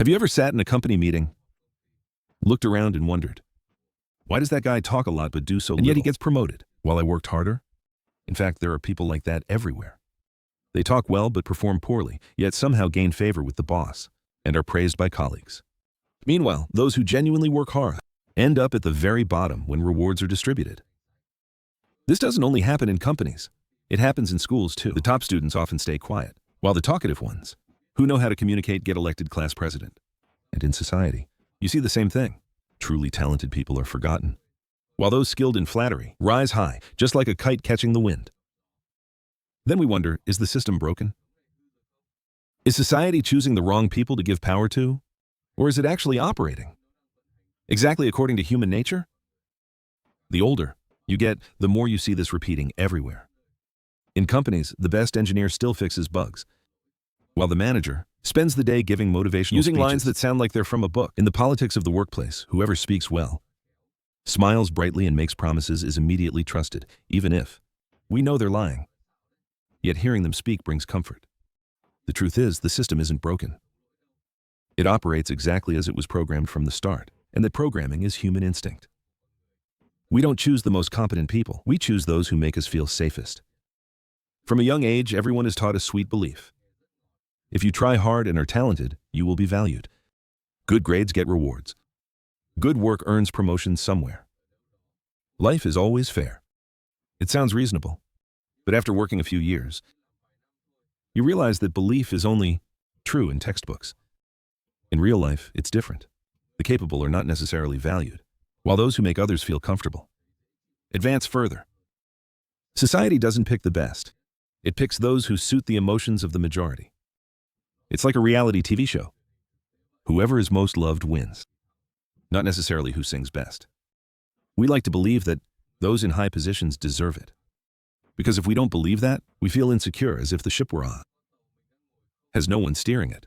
Have you ever sat in a company meeting, looked around and wondered, why does that guy talk a lot but do so little? And yet he gets promoted, while I worked harder? In fact, there are people like that everywhere. They talk well but perform poorly, yet somehow gain favor with the boss and are praised by colleagues. Meanwhile, those who genuinely work hard end up at the very bottom when rewards are distributed. This doesn't only happen in companies. It happens in schools too. The top students often stay quiet, while the talkative ones, who know how to communicate, get elected class president. And in society, you see the same thing. Truly talented people are forgotten, while those skilled in flattery rise high, just like a kite catching the wind. Then we wonder, is the system broken? Is society choosing the wrong people to give power to? Or is it actually operating exactly according to human nature? The older you get, the more you see this repeating everywhere. In companies, the best engineer still fixes bugs, while the manager spends the day giving motivational using speeches, lines that sound like they're from a book. In the politics of the workplace, whoever speaks well, smiles brightly and makes promises is immediately trusted, even if we know they're lying. Yet hearing them speak brings comfort. The truth is, the system isn't broken. It operates exactly as it was programmed from the start, and that programming is human instinct. We don't choose the most competent people. We choose those who make us feel safest. From a young age, everyone is taught a sweet belief. If you try hard and are talented, you will be valued. Good grades get rewards. Good work earns promotions somewhere. Life is always fair. It sounds reasonable, but after working a few years, you realize that belief is only true in textbooks. In real life, it's different. The capable are not necessarily valued, while those who make others feel comfortable. Advance further. Society doesn't pick the best. It picks those who suit the emotions of the majority. It's like a reality TV show. Whoever is most loved wins, not necessarily who sings best. We like to believe that those in high positions deserve it. Because if we don't believe that, we feel insecure, as if the ship we're on has no one steering it.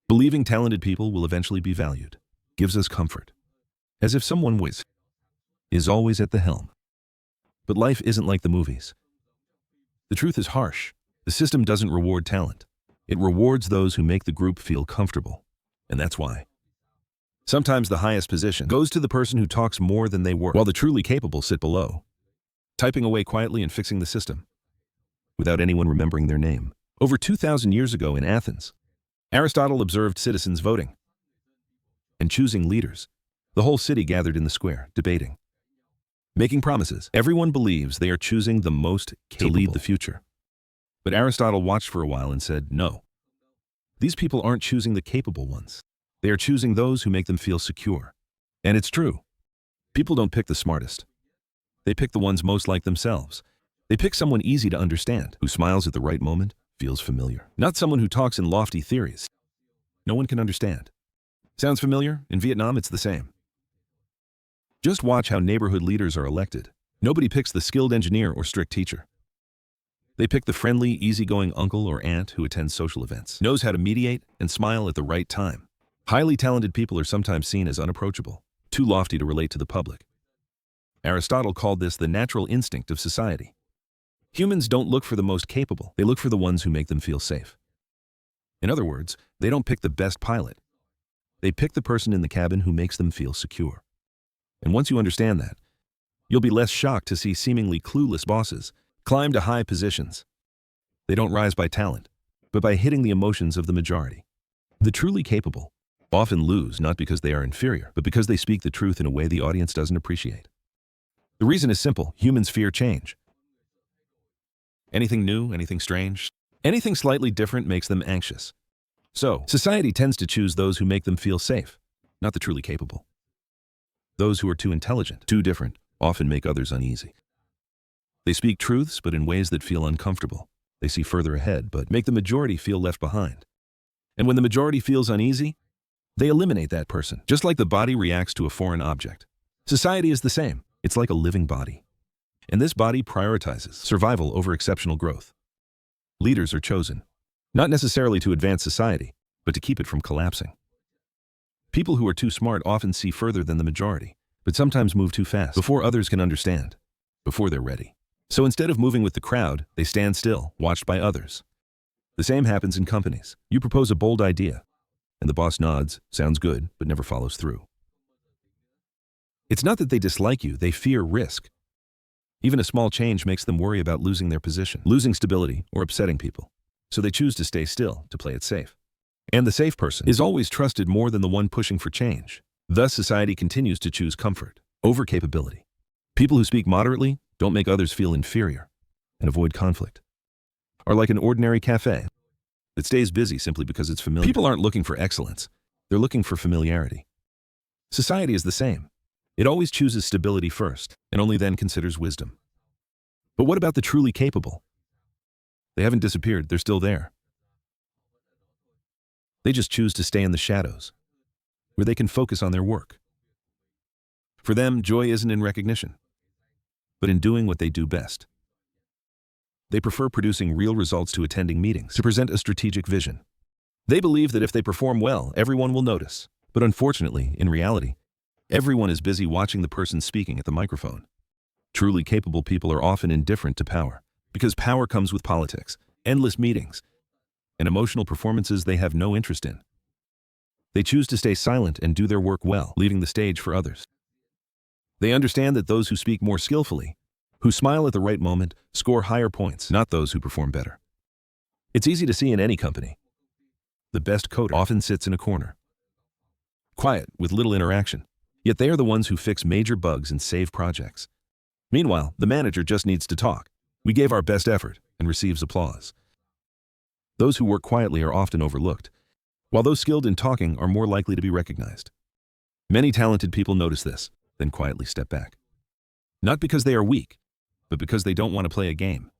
Believing talented people will eventually be valued gives us comfort, as if someone is always at the helm. But life isn't like the movies. The truth is harsh. The system doesn't reward talent. It rewards those who make the group feel comfortable. And that's why sometimes the highest position goes to the person who talks more than they work, while the truly capable sit below, typing away quietly and fixing the system, without anyone remembering their name. Over 2,000 years ago in Athens, Aristotle observed citizens voting and choosing leaders. The whole city gathered in the square, debating, making promises. Everyone believes they are choosing the most capable to lead the future. But Aristotle watched for a while and said, no. These people aren't choosing the capable ones. They are choosing those who make them feel secure. And it's true. People don't pick the smartest. They pick the ones most like themselves. They pick someone easy to understand, who smiles at the right moment, feels familiar. Not someone who talks in lofty theories no one can understand. Sounds familiar? In Vietnam, it's the same. Just watch how neighborhood leaders are elected. Nobody picks the skilled engineer or strict teacher. They pick the friendly, easygoing uncle or aunt who attends social events, knows how to mediate and smile at the right time. Highly talented people are sometimes seen as unapproachable, too lofty to relate to the public. Aristotle called this the natural instinct of society. Humans don't look for the most capable, they look for the ones who make them feel safe. In other words, they don't pick the best pilot. They pick the person in the cabin who makes them feel secure. And once you understand that, you'll be less shocked to see seemingly clueless bosses climb to high positions. They don't rise by talent, but by hitting the emotions of the majority. The truly capable often lose not because they are inferior, but because they speak the truth in a way the audience doesn't appreciate. The reason is simple. Humans fear change. Anything new, anything strange, anything slightly different makes them anxious. So, society tends to choose those who make them feel safe, not the truly capable. Those who are too intelligent, too different, often make others uneasy. They speak truths, but in ways that feel uncomfortable. They see further ahead, but make the majority feel left behind. And when the majority feels uneasy, they eliminate that person, just like the body reacts to a foreign object. Society is the same. It's like a living body. And this body prioritizes survival over exceptional growth. Leaders are chosen, not necessarily to advance society, but to keep it from collapsing. People who are too smart often see further than the majority, but sometimes move too fast before others can understand, before they're ready. So instead of moving with the crowd, they stand still, watched by others. The same happens in companies. You propose a bold idea. And the boss nods, sounds good, but never follows through. It's not that they dislike you, they fear risk. Even a small change makes them worry about losing their position, losing stability, or upsetting people. So they choose to stay still, to play it safe. And the safe person is always trusted more than the one pushing for change. Thus, society continues to choose comfort over capability. People who speak moderately, don't make others feel inferior, and avoid conflict, are like an ordinary cafe that stays busy simply because it's familiar. People aren't looking for excellence, they're looking for familiarity. Society is the same. It always chooses stability first, and only then considers wisdom. But what about the truly capable? They haven't disappeared, they're still there. They just choose to stay in the shadows, where they can focus on their work. For them, joy isn't in recognition, but in doing what they do best. They prefer producing real results to attending meetings, to present a strategic vision. They believe that if they perform well, everyone will notice. But unfortunately, in reality, everyone is busy watching the person speaking at the microphone. Truly capable people are often indifferent to power, because power comes with politics, endless meetings, and emotional performances they have no interest in. They choose to stay silent and do their work well, leaving the stage for others. They understand that those who speak more skillfully, who smile at the right moment, score higher points, not those who perform better. It's easy to see in any company. The best coder often sits in a corner, quiet, with little interaction, yet they are the ones who fix major bugs and save projects. Meanwhile, the manager just needs to talk. We gave our best effort, and receives applause. Those who work quietly are often overlooked, while those skilled in talking are more likely to be recognized. Many talented people notice this, then quietly step back. Not because they are weak, but because they don't want to play a game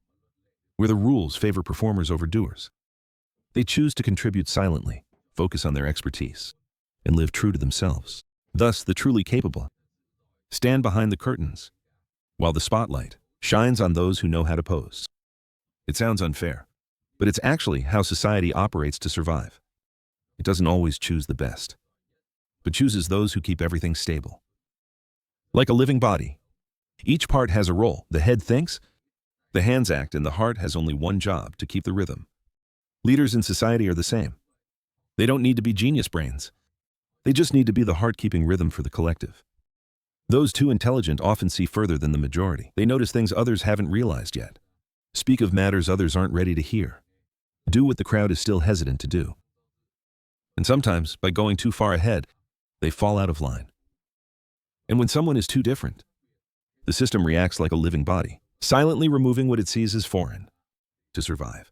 where the rules favor performers over doers. They choose to contribute silently, focus on their expertise, and live true to themselves. Thus, the truly capable stand behind the curtains, while the spotlight shines on those who know how to pose. It sounds unfair, but it's actually how society operates to survive. It doesn't always choose the best, but chooses those who keep everything stable. Like a living body, each part has a role. The head thinks, the hands act, and the heart has only one job: to keep the rhythm. Leaders in society are the same. They don't need to be genius brains. They just need to be the heart keeping rhythm for the collective. Those too intelligent often see further than the majority. They notice things others haven't realized yet. Speak of matters others aren't ready to hear. Do what the crowd is still hesitant to do. And sometimes, by going too far ahead, they fall out of line. And when someone is too different, the system reacts like a living body, silently removing what it sees as foreign to survive.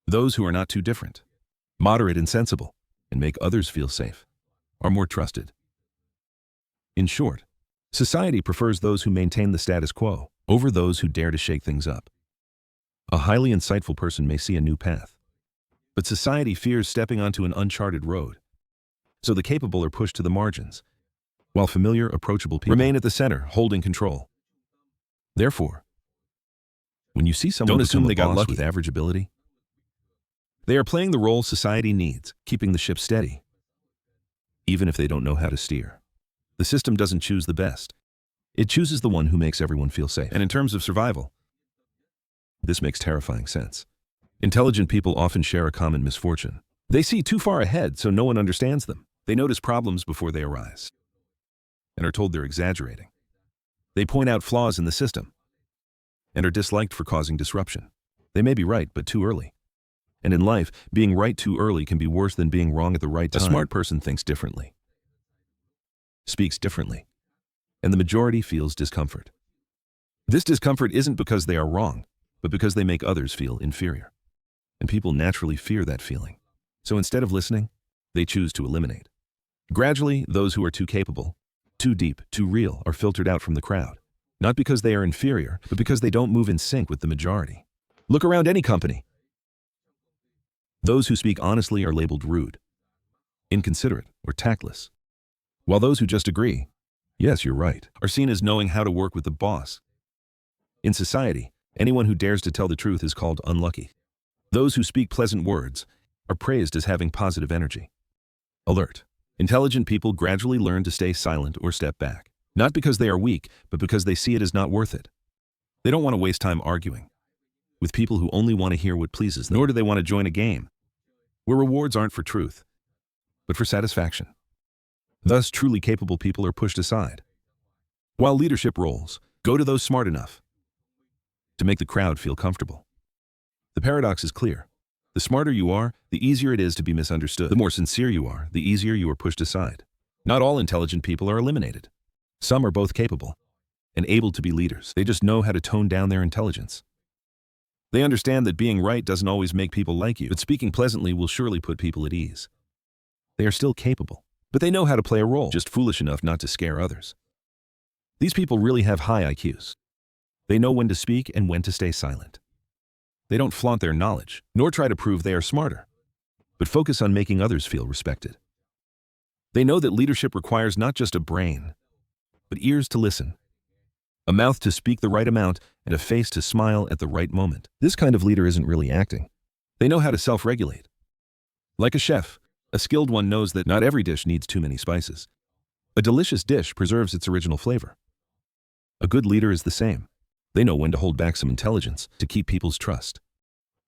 Those who are not too different, moderate and sensible, and make others feel safe, are more trusted. In short, society prefers those who maintain the status quo over those who dare to shake things up. A highly insightful person may see a new path, but society fears stepping onto an uncharted road. So the capable are pushed to the margins, while familiar, approachable people remain at the center, holding control. Therefore, when you see someone don't assume they got lucky with average ability. They are playing the role society needs, keeping the ship steady, even if they don't know how to steer. The system doesn't choose the best. It chooses the one who makes everyone feel safe. And in terms of survival, this makes terrifying sense. Intelligent people often share a common misfortune. They see too far ahead, so no one understands them. They notice problems before they arise, and are told they're exaggerating. They point out flaws in the system, and are disliked for causing disruption. They may be right, but too early. And in life, being right too early can be worse than being wrong at the right time. A smart person thinks differently, speaks differently, and the majority feels discomfort. This discomfort isn't because they are wrong, but because they make others feel inferior. And people naturally fear that feeling. So instead of listening, they choose to eliminate. Gradually, those who are too capable, too deep, too real are filtered out from the crowd. Not because they are inferior, but because they don't move in sync with the majority. Look around any company. Those who speak honestly are labeled rude, inconsiderate, or tactless, while those who just agree, yes, you're right, are seen as knowing how to work with the boss. In society, anyone who dares to tell the truth is called unlucky. Those who speak pleasant words are praised as having positive energy. Alert. Intelligent people gradually learn to stay silent or step back, not because they are weak, but because they see it as not worth it. They don't want to waste time arguing with people who only want to hear what pleases them, nor do they want to join a game where rewards aren't for truth, but for satisfaction. Thus, truly capable people are pushed aside. While leadership roles go to those smart enough to make the crowd feel comfortable. The paradox is clear. The smarter you are, the easier it is to be misunderstood. The more sincere you are, the easier you are pushed aside. Not all intelligent people are eliminated. Some are both capable and able to be leaders. They just know how to tone down their intelligence. They understand that being right doesn't always make people like you, but speaking pleasantly will surely put people at ease. They are still capable, but they know how to play a role, just foolish enough not to scare others. These people really have high IQs. They know when to speak and when to stay silent. They don't flaunt their knowledge, nor try to prove they are smarter, but focus on making others feel respected. They know that leadership requires not just a brain, but ears to listen, a mouth to speak the right amount, and a face to smile at the right moment. This kind of leader isn't really acting. They know how to self-regulate. Like a chef, a skilled one knows that not every dish needs too many spices. A delicious dish preserves its original flavor. A good leader is the same. They know when to hold back some intelligence to keep people's trust.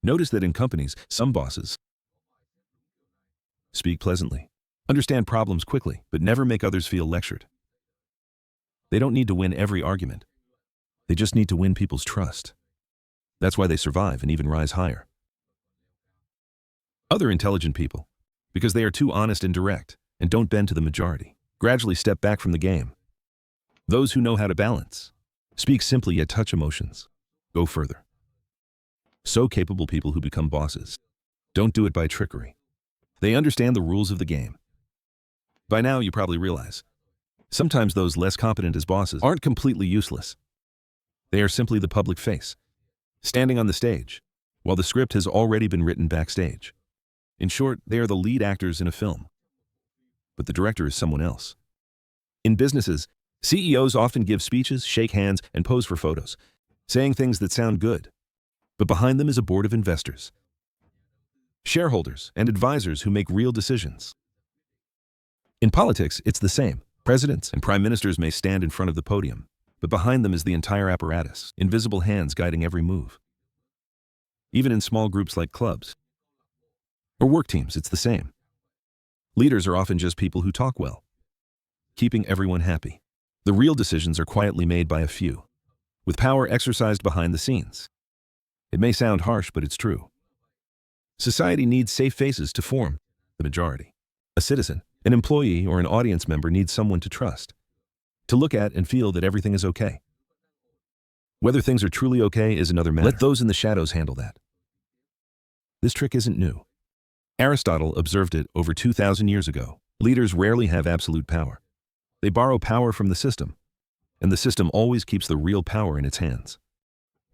Notice that in companies, some bosses speak pleasantly, understand problems quickly, but never make others feel lectured. They don't need to win every argument. They just need to win people's trust. That's why they survive and even rise higher. Other intelligent people, because they are too honest and direct and don't bend to the majority, gradually step back from the game. Those who know how to balance, speak simply yet touch emotions, go further. So capable people who become bosses don't do it by trickery. They understand the rules of the game. By now you probably realize, sometimes those less competent as bosses aren't completely useless. They are simply the public face, standing on the stage, while the script has already been written backstage. In short, they are the lead actors in a film, but the director is someone else. In businesses, CEOs often give speeches, shake hands, and pose for photos, saying things that sound good. But behind them is a board of investors, shareholders, and advisors who make real decisions. In politics, it's the same. Presidents and prime ministers may stand in front of the podium, but behind them is the entire apparatus, invisible hands guiding every move. Even in small groups like clubs or work teams, it's the same. Leaders are often just people who talk well, keeping everyone happy. The real decisions are quietly made by a few, with power exercised behind the scenes. It may sound harsh, but it's true. Society needs safe faces to form the majority. A citizen, an employee, or an audience member needs someone to trust, to look at and feel that everything is okay. Whether things are truly okay is another matter. Let those in the shadows handle that. This trick isn't new. Aristotle observed it over 2,000 years ago. Leaders rarely have absolute power. They borrow power from the system, and the system always keeps the real power in its hands.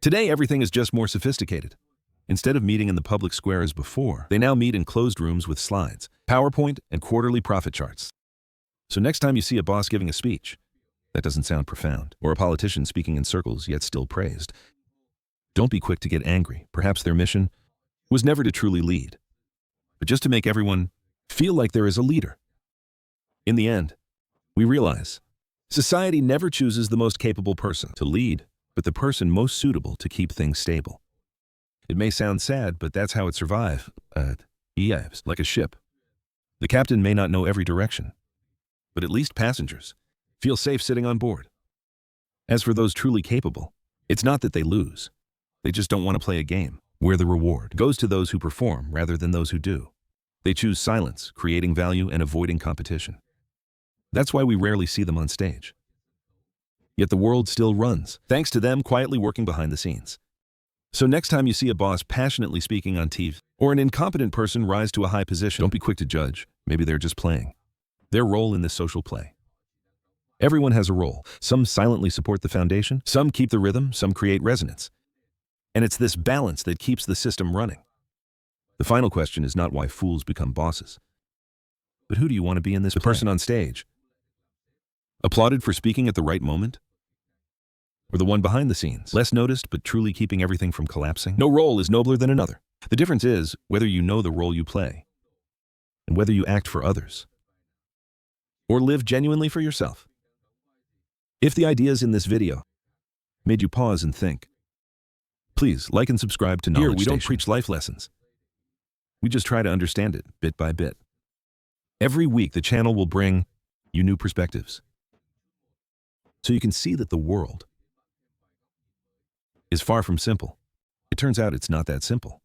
Today, everything is just more sophisticated. Instead of meeting in the public square as before, they now meet in closed rooms with slides, PowerPoint, and quarterly profit charts. So next time you see a boss giving a speech that doesn't sound profound, or a politician speaking in circles yet still praised, don't be quick to get angry. Perhaps their mission was never to truly lead, but just to make everyone feel like there is a leader. In the end, we realize society never chooses the most capable person to lead, but the person most suitable to keep things stable. It may sound sad, but that's how it survives. Like a ship. The captain may not know every direction, but at least passengers feel safe sitting on board. As for those truly capable, it's not that they lose. They just don't want to play a game where the reward goes to those who perform rather than those who do. They choose silence, creating value and avoiding competition. That's why we rarely see them on stage. Yet the world still runs, thanks to them quietly working behind the scenes. So next time you see a boss passionately speaking on TV, or an incompetent person rise to a high position, don't be quick to judge. Maybe they're just playing their role in this social play. Everyone has a role. Some silently support the foundation, some keep the rhythm, some create resonance. And it's this balance that keeps the system running. The final question is not why fools become bosses, but who do you want to be in this play? The person on stage, applauded for speaking at the right moment? Or the one behind the scenes, less noticed but truly keeping everything from collapsing? No role is nobler than another. The difference is whether you know the role you play and whether you act for others or live genuinely for yourself. If the ideas in this video made you pause and think, please like and subscribe to Knowledge Station. Here we don't preach life lessons. We just try to understand it bit by bit. Every week, the channel will bring you new perspectives. So you can see that the world is far from simple. It turns out it's not that simple.